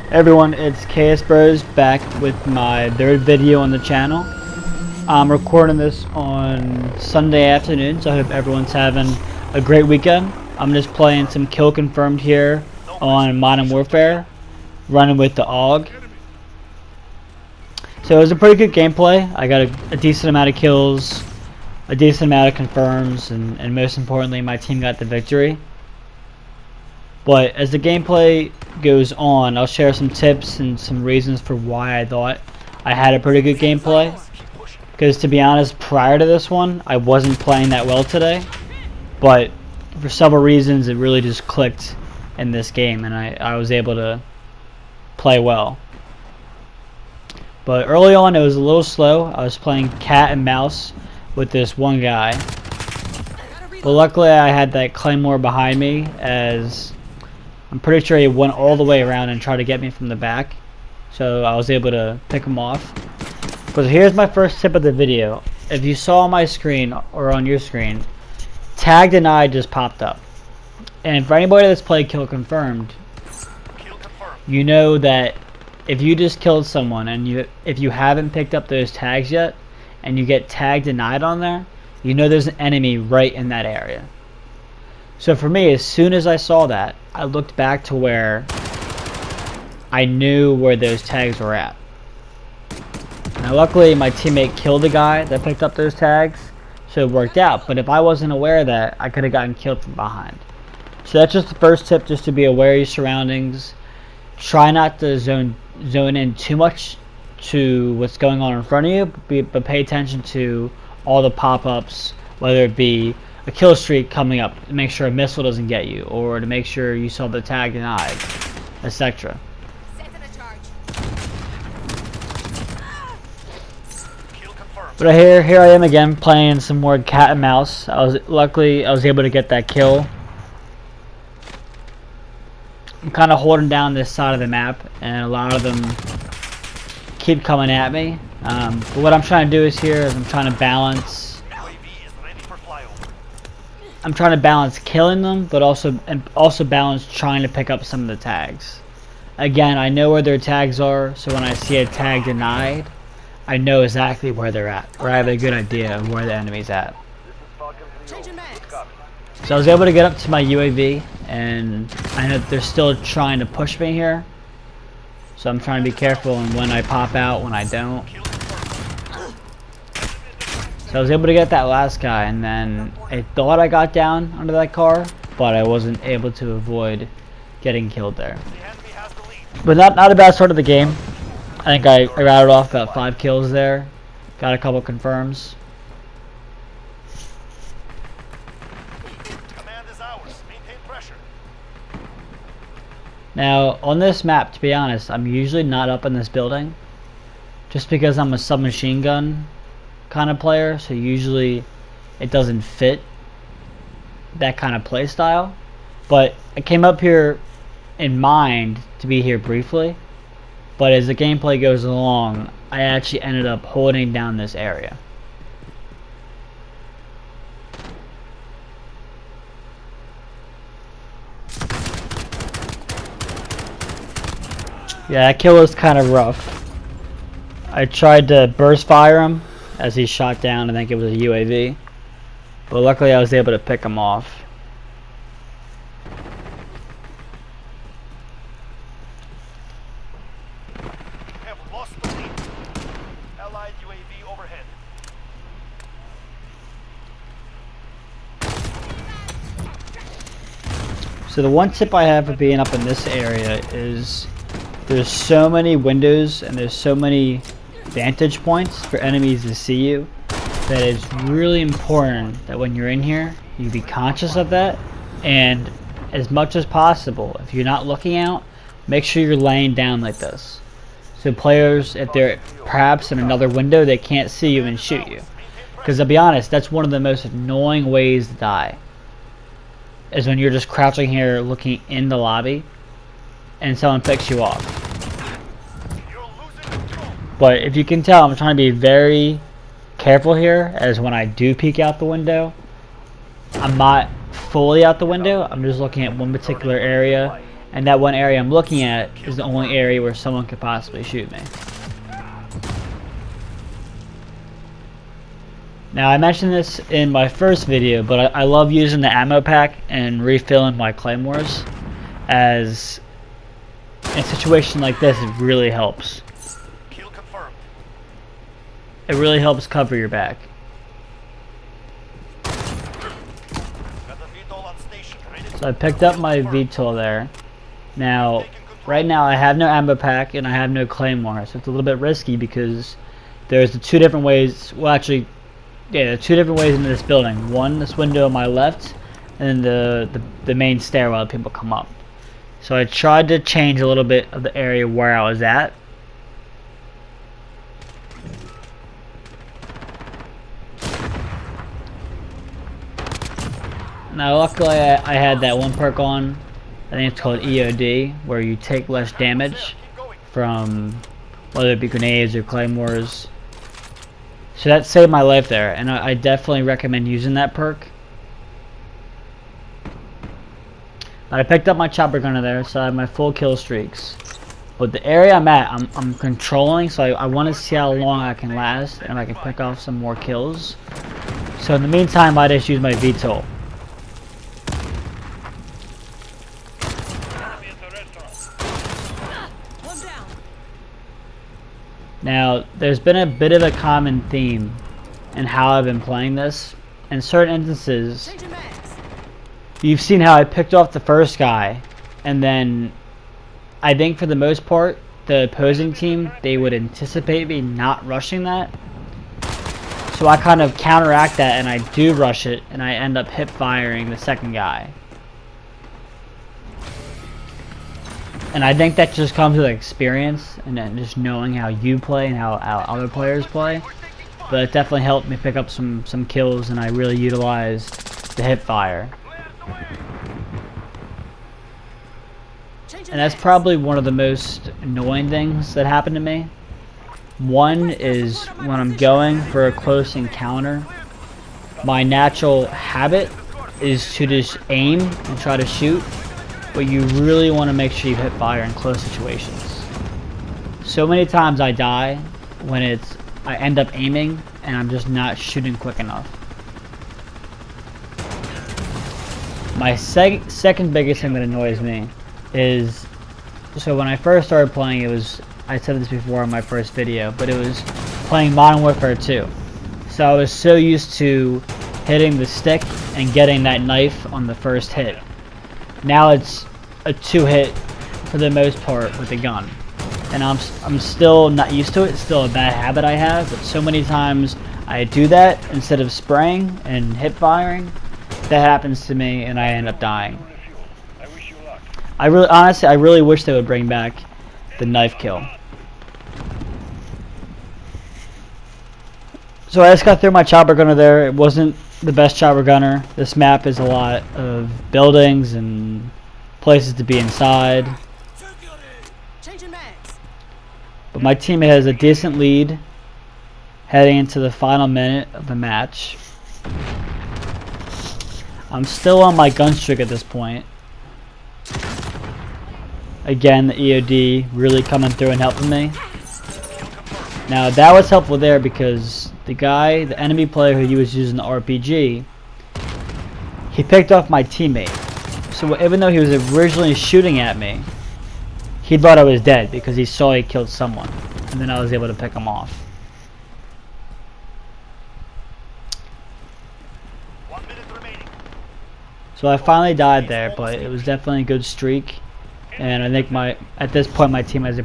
Everyone, it's Ksbros back with my third video on the channel. I'm recording this on Sunday afternoon, so I hope everyone's having a great weekend. I'm just playing some kill confirmed here on Modern Warfare, running with the AUG. So it was a pretty good gameplay. I got a decent amount of kills, a decent amount of confirms, and most importantly, my team got the victory. But as the gameplay goes on, I'll share some tips and some reasons for why I thought I had a pretty good gameplay. Because to be honest, prior to this one, I wasn't playing that well today. But for several reasons, it really just clicked in this game, and I was able to play well. But early on, it was a little slow. I was playing cat and mouse with this one guy. But luckily, I had that claymore behind me, as I'm pretty sure he went all the way around and tried to get me from the back. So I was able to pick him off. But here's my first tip of the video. If you saw on my screen or on your screen, tag denied just popped up. And for anybody that's played kill confirmed, you know that if you just killed someone and if you haven't picked up those tags yet and you get tag denied on there, you know there's an enemy right in that area. So for me, as soon as I saw that, I looked back to where I knew where those tags were at. Now luckily my teammate killed the guy that picked up those tags, so it worked out. But if I wasn't aware of that, I could have gotten killed from behind. So that's just the first tip, just to be aware of your surroundings. Try not to zone in too much to what's going on in front of you, but pay attention to all the pop-ups, whether it be a kill streak coming up to make sure a missile doesn't get you, or to make sure you saw the tag denied, etc. But here I am again playing some more cat and mouse. Luckily I was able to get that kill. I'm kind of holding down this side of the map, and a lot of them keep coming at me. But what I'm trying to do is I'm trying to balance. I'm trying to balance killing them, but also balance trying to pick up some of the tags. Again, I know where their tags are, so when I see a tag denied, I know exactly where they're at, or I have a good idea of where the enemy's at. So I was able to get up to my UAV, and I know they're still trying to push me here. So I'm trying to be careful and when I pop out, when I don't. So I was able to get that last guy, and then I thought I got down under that car, but I wasn't able to avoid getting killed there. But not a bad start of the game. I think I routed off about 5 kills there. Got a couple confirms. Command is ours. Maintain pressure. Now on this map, to be honest, I'm usually not up in this building, just because I'm a submachine gun kind of player, so usually it doesn't fit that kind of play style. But I came up here in mind to be here briefly, but as the gameplay goes along, I actually ended up holding down this area. Yeah, that kill was kind of rough. I tried to burst fire him as he shot down. I think it was a UAV, but luckily I was able to pick him off. Have lost the lead. Allied UAV overhead. So the one tip I have for being up in this area is there's so many windows and there's so many vantage points for enemies to see you that it's really important that when you're in here you be conscious of that, and as much as possible, if you're not looking out, make sure you're laying down like this, so players, if they're perhaps in another window, they can't see you and shoot you. Because I'll be honest, that's one of the most annoying ways to die, is when you're just crouching here looking in the lobby and someone picks you off. But if you can tell, I'm trying to be very careful here, as when I do peek out the window, I'm not fully out the window. I'm just looking at one particular area and that one area I'm looking at is the only area where someone could possibly shoot me. Now, I mentioned this in my first video, but I love using the ammo pack and refilling my claymores, as in a situation like this, it really helps. Kill confirmed. It really helps cover your back. Got the VTOL on station. Ready to So I picked up my VTOL there. Now, right now I have no ammo pack and I have no claymore, so it's a little bit risky because there's the two different ways. Well, actually, yeah, there are two different ways into this building. One, this window on my left, and then the main stairwell that people come up. So I tried to change a little bit of the area where I was at. Now, luckily, I had that one perk on. I think it's called EOD, where you take less damage from whether it be grenades or claymores. So that saved my life there, and I definitely recommend using that perk. But I picked up my chopper gunner there, so I have my full kill streaks. But the area I'm at, I'm controlling, so I want to see how long I can last, and if I can pick off some more kills. So in the meantime, I just use my VTOL. Now, there's been a bit of a common theme in how I've been playing this. In certain instances, you've seen how I picked off the first guy, and then I think for the most part, the opposing team, they would anticipate me not rushing that. So I kind of counteract that, and I do rush it, and I end up hip firing the second guy. And I think that just comes with experience and then just knowing how you play and how other players play. But it definitely helped me pick up some kills, and I really utilized the hip fire. And that's probably one of the most annoying things that happened to me. One is when I'm going for a close encounter, my natural habit is to just aim and try to shoot. But you really want to make sure you hit fire in close situations. So many times I die when I end up aiming and I'm just not shooting quick enough. My second biggest thing that annoys me is, so when I first started playing, I said this before in my first video, but it was playing Modern Warfare 2. So I was so used to hitting the stick and getting that knife on the first hit. Now it's a 2-hit for the most part with a gun, and I'm still not used to it. It's still a bad habit I have, but so many times I do that instead of spraying and hip firing, that happens to me and I end up dying. Honestly, I really wish they would bring back the knife kill. So I just got through my chopper gunner there. It wasn't the best chopper gunner. This map is a lot of buildings and places to be inside. But my team has a decent lead heading into the final minute of the match. I'm still on my gun streak at this point. Again, the EOD really coming through and helping me. Now that was helpful there because the enemy player who was using the RPG, he picked off my teammate. So even though he was originally shooting at me, he thought I was dead because he saw he killed someone, and then I was able to pick him off. 1 minute remaining. So I finally died there, but it was definitely a good streak, and I think at this point my team has a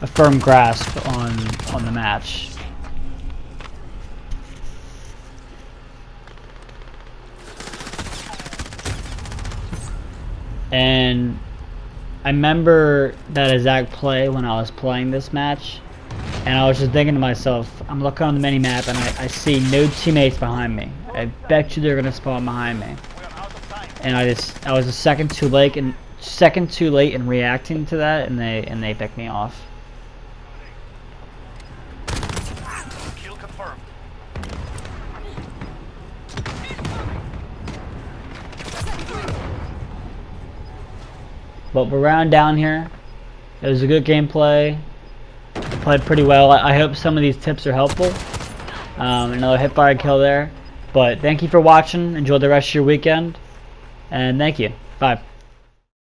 firm grasp on the match. And I remember that exact play when I was playing this match, and I was just thinking to myself, I'm looking on the mini-map and I see no teammates behind me. I bet you they're gonna spawn behind me. And I was a second too late in reacting to that, and they picked me off. Kill confirmed. But we're round down here. It was a good gameplay. Played pretty well. I hope some of these tips are helpful. Another hipfire kill there. But thank you for watching. Enjoy the rest of your weekend. And thank you. Bye.